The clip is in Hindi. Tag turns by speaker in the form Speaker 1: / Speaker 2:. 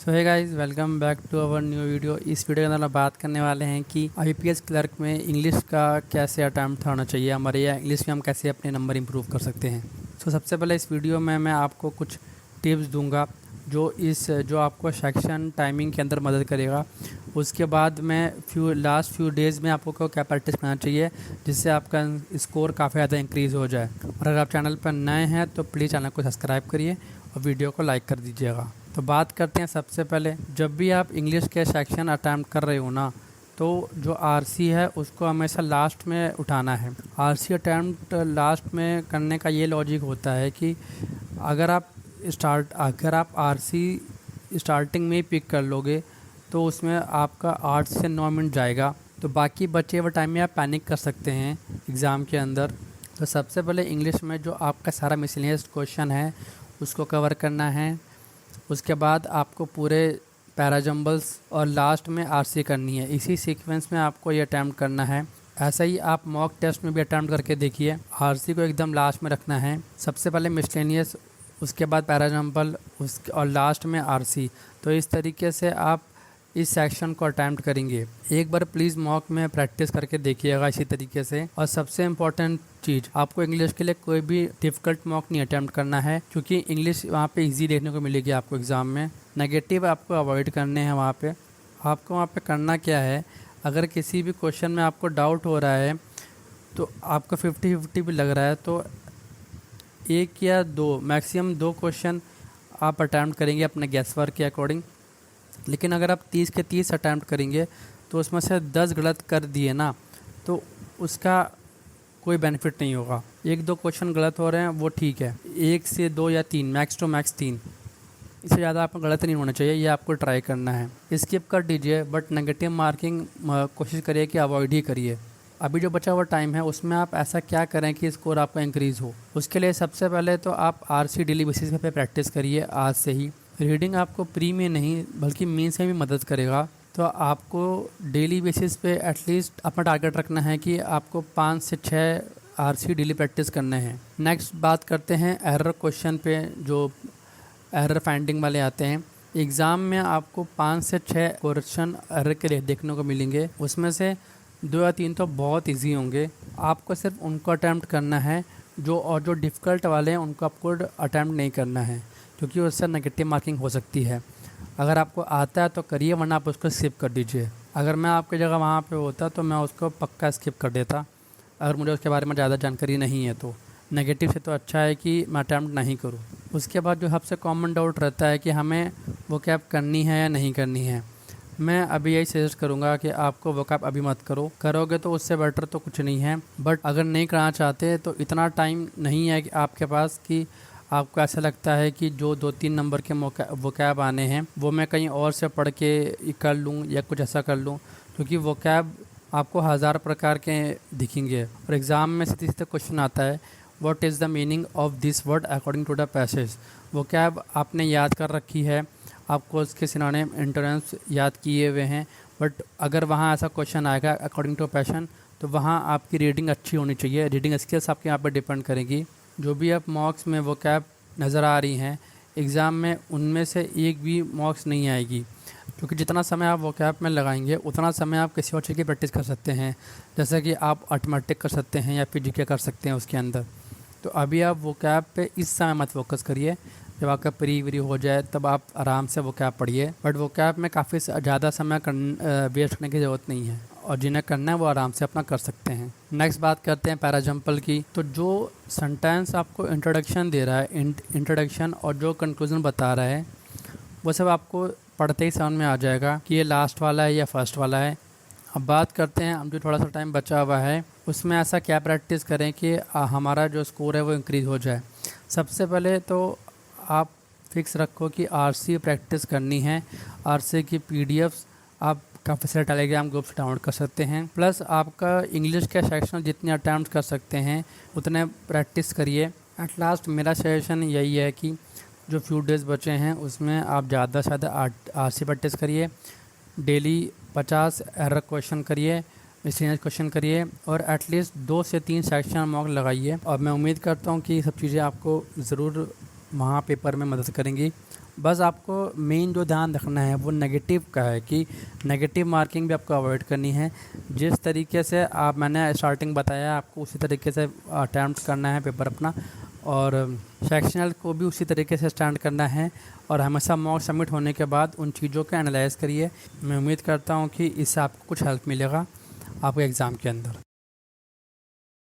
Speaker 1: सो है guys, welcome back to our new video. इस वीडियो के अंदर हम बात करने वाले हैं कि आईपीएस क्लर्क में इंग्लिश का कैसे अटैम्प्ट होना चाहिए हमारे, या इंग्लिश में हम कैसे अपने नंबर इंप्रूव कर सकते हैं। सो सबसे पहले इस वीडियो में मैं आपको कुछ टिप्स दूंगा जो आपको सेक्शन टाइमिंग के अंदर मदद करेगा। उसके बाद मैं लास्ट फ्यू डेज़ में आपको क्या प्रैक्टिस करना चाहिए जिससे आपका स्कोर काफ़ी ज़्यादा इंक्रीज़ हो जाए। और अगर आप चैनल पर नए हैं तो प्लीज़ चैनल को सब्सक्राइब करिए और वीडियो को लाइक कर दीजिएगा। तो बात करते हैं सबसे पहले, जब भी आप इंग्लिश के सेक्शन अटैम्प्ट कर रहे हो ना, तो जो आरसी है उसको हमेशा लास्ट में उठाना है। आरसी अटैम्प्ट लास्ट में करने का ये लॉजिक होता है कि अगर आप आरसी स्टार्टिंग में ही पिक कर लोगे तो उसमें आपका 8 से 9 मिनट जाएगा, तो बाकी बचे हुए टाइम में आप पैनिक कर सकते हैं एग्ज़ाम के अंदर। तो सबसे पहले इंग्लिश में जो आपका सारा मिसलेनियस क्वेश्चन है उसको कवर करना है। उसके बाद आपको पूरे पैराजम्बल्स और लास्ट में आरसी करनी है। इसी सीक्वेंस में आपको ये अटैम्प्ट करना है। ऐसा ही आप मॉक टेस्ट में भी अटैम्प्ट करके देखिए। आरसी को एकदम लास्ट में रखना है। सबसे पहले मिसलेनियस, उसके बाद पैराजम्बल, और लास्ट में आरसी। तो इस तरीके से आप इस सेक्शन को अटैम्प्ट करेंगे। एक बार प्लीज़ मॉक में प्रैक्टिस करके देखिएगा इसी तरीके से। और सबसे इम्पॉर्टेंट चीज़, आपको इंग्लिश के लिए कोई भी डिफ़िकल्ट मॉक नहीं अटैम्प्ट करना है, क्योंकि इंग्लिश वहाँ पे इजी देखने को मिलेगी आपको एग्ज़ाम में। नेगेटिव आपको अवॉइड करने हैं वहाँ पे। आपको वहाँ पे करना क्या है, अगर किसी भी क्वेश्चन में आपको डाउट हो रहा है तो आपको 50-50 भी लग रहा है, तो एक या दो, मैक्सिमम 2 क्वेश्चन आप अटैम्प्ट करेंगे अपने गैस वर्क के अकॉर्डिंग। लेकिन अगर आप 30 के 30 अटैम्प्ट करेंगे तो उसमें से 10 गलत कर दिए ना, तो उसका कोई बेनिफिट नहीं होगा। 1-2 क्वेश्चन गलत हो रहे हैं वो ठीक है, 1 से 2 या 3, मैक्स टू मैक्स 3, इससे ज़्यादा आपको गलत नहीं होना चाहिए। ये आपको ट्राई करना है। स्किप कर दीजिए, बट नेगेटिव मार्किंग कोशिश करिए कि अवॉइड ही करिए। अभी जो बचा हुआ टाइम है उसमें आप ऐसा क्या करें कि स्कोर आपका इंक्रीज़ हो। उसके लिए सबसे पहले तो आप आरसी डेली बेसिस पे प्रैक्टिस करिए आज से ही। रीडिंग आपको प्री में नहीं बल्कि मेंस में भी मदद करेगा। तो आपको डेली बेसिस पे एटलीस्ट अपना टारगेट रखना है कि आपको 5 से 6 आरसी डेली प्रैक्टिस करने हैं। नेक्स्ट बात करते हैं एरर क्वेश्चन पे, जो एरर फाइंडिंग वाले आते हैं। एग्ज़ाम में आपको 5 से 6 क्वेश्चन एरर के लिए देखने को मिलेंगे। उसमें से 2 या 3 तो बहुत इजी होंगे। आपको सिर्फ उनको अटैम्प्ट करना है, जो डिफ़िकल्ट वाले हैं उनको आपको अटैम्प्ट नहीं करना है, क्योंकि उससे नेगेटिव मार्किंग हो सकती है। अगर आपको आता है तो करिए, वरना आप उसको स्किप कर दीजिए। अगर मैं आपकी जगह वहाँ पे होता तो मैं उसको पक्का स्किप कर देता, अगर मुझे उसके बारे में ज़्यादा जानकारी नहीं है। तो नेगेटिव से तो अच्छा है कि मैं अटैम्प्ट नहीं करूँ। उसके बाद जो सबसे कॉमन डाउट रहता है कि हमें वो कैब करनी है या नहीं करनी है। मैं अभी यही सजेस्ट करूँगा कि आपको वोकैब अभी मत करो। करोगे तो उससे बेटर तो कुछ नहीं है, बट अगर नहीं करना चाहते तो इतना टाइम नहीं है कि आपके पास कि आपको ऐसा लगता है कि जो 2-3 नंबर के वोकैब आने हैं वो मैं कहीं और से पढ़ के कर लूँ या कुछ ऐसा कर लूँ, क्योंकि वोकैब आपको 1000 प्रकार के दिखेंगे। और एग्ज़ाम में सीधे सीधे क्वेश्चन आता है, what is the meaning of this word according to the passage. Vocab आपने याद कर रखी है, आपको उसके सिनोनिम एंटोनिम्स याद किए हुए हैं, बट अगर वहाँ ऐसा क्वेश्चन आएगा अकॉर्डिंग टू पैशन, तो वहाँ आपकी रीडिंग अच्छी होनी चाहिए। रीडिंग स्किल्स आपके यहाँ पर डिपेंड करेगी। जो भी आप मॉक्स में वोकैब नज़र आ रही हैं एग्ज़ाम में, उनमें से एक भी मॉक्स नहीं आएगी, क्योंकि जितना समय आप वोकैब में लगाएंगे उतना समय आप किसी और चीज़ की प्रैक्टिस कर सकते हैं, जैसे कि आप अर्थमेटिक कर सकते हैं या फिर जीके कर सकते हैं उसके अंदर। तो अभी आप वोकैब पे इस समय मत फोकस करिए, जब आपका प्री वरी हो जाए तब आप आराम से वोकैब पढ़िए। बट वोकैब में काफ़ी ज़्यादा समय वेस्ट करने की ज़रूरत नहीं है, और जिन्हें करना है वो आराम से अपना कर सकते हैं। नेक्स्ट बात करते हैं पैराजम्पल की। तो जो सेंटेंस आपको इंट्रोडक्शन दे रहा है, इंट्रोडक्शन और जो कंक्लूजन बता रहा है, वो सब आपको पढ़ते ही समझ में आ जाएगा कि ये लास्ट वाला है या फर्स्ट वाला है। अब बात करते हैं, हम जो थोड़ा सा टाइम बचा हुआ है उसमें ऐसा क्या प्रैक्टिस करें कि हमारा जो स्कोर है वो इंक्रीज़ हो जाए। सबसे पहले तो आप फिक्स रखो कि आरसी प्रैक्टिस करनी है। आरसी की पीडीएफ्स आप काफ़ी सारे टेलीग्राम ग्रुप से डाउनलोड कर सकते हैं। प्लस आपका इंग्लिश के सेक्शन जितने अटैम्प्ट कर सकते हैं उतने प्रैक्टिस करिए। एट लास्ट मेरा सजेशन यही है कि जो फ्यू डेज़ बचे हैं उसमें आप ज़्यादा से ज़्यादा आरसी प्रैक्टिस करिए। डेली 50 एरर क्वेश्चन करिए, मिसलेनियस क्वेश्चन करिए, और एटलीस्ट 2 से 3 सेक्शन मॉक लगाइए। और मैं उम्मीद करता हूँ कि ये सब चीज़ें आपको ज़रूर वहाँ पेपर में मदद करेंगी। बस आपको मेन जो ध्यान रखना है वो नेगेटिव का है कि नेगेटिव मार्किंग भी आपको अवॉइड करनी है। जिस तरीके से मैंने स्टार्टिंग बताया, आपको उसी तरीके से अटैम्प्ट करना है पेपर अपना, और सेक्शनल को भी उसी तरीके से स्टैंड करना है। और हमेशा मॉक सबमिट होने के बाद उन चीज़ों को एनालाइज करिए। मैं उम्मीद करता हूँ कि इससे आपको कुछ हेल्प मिलेगा आपके एग्ज़ाम के अंदर।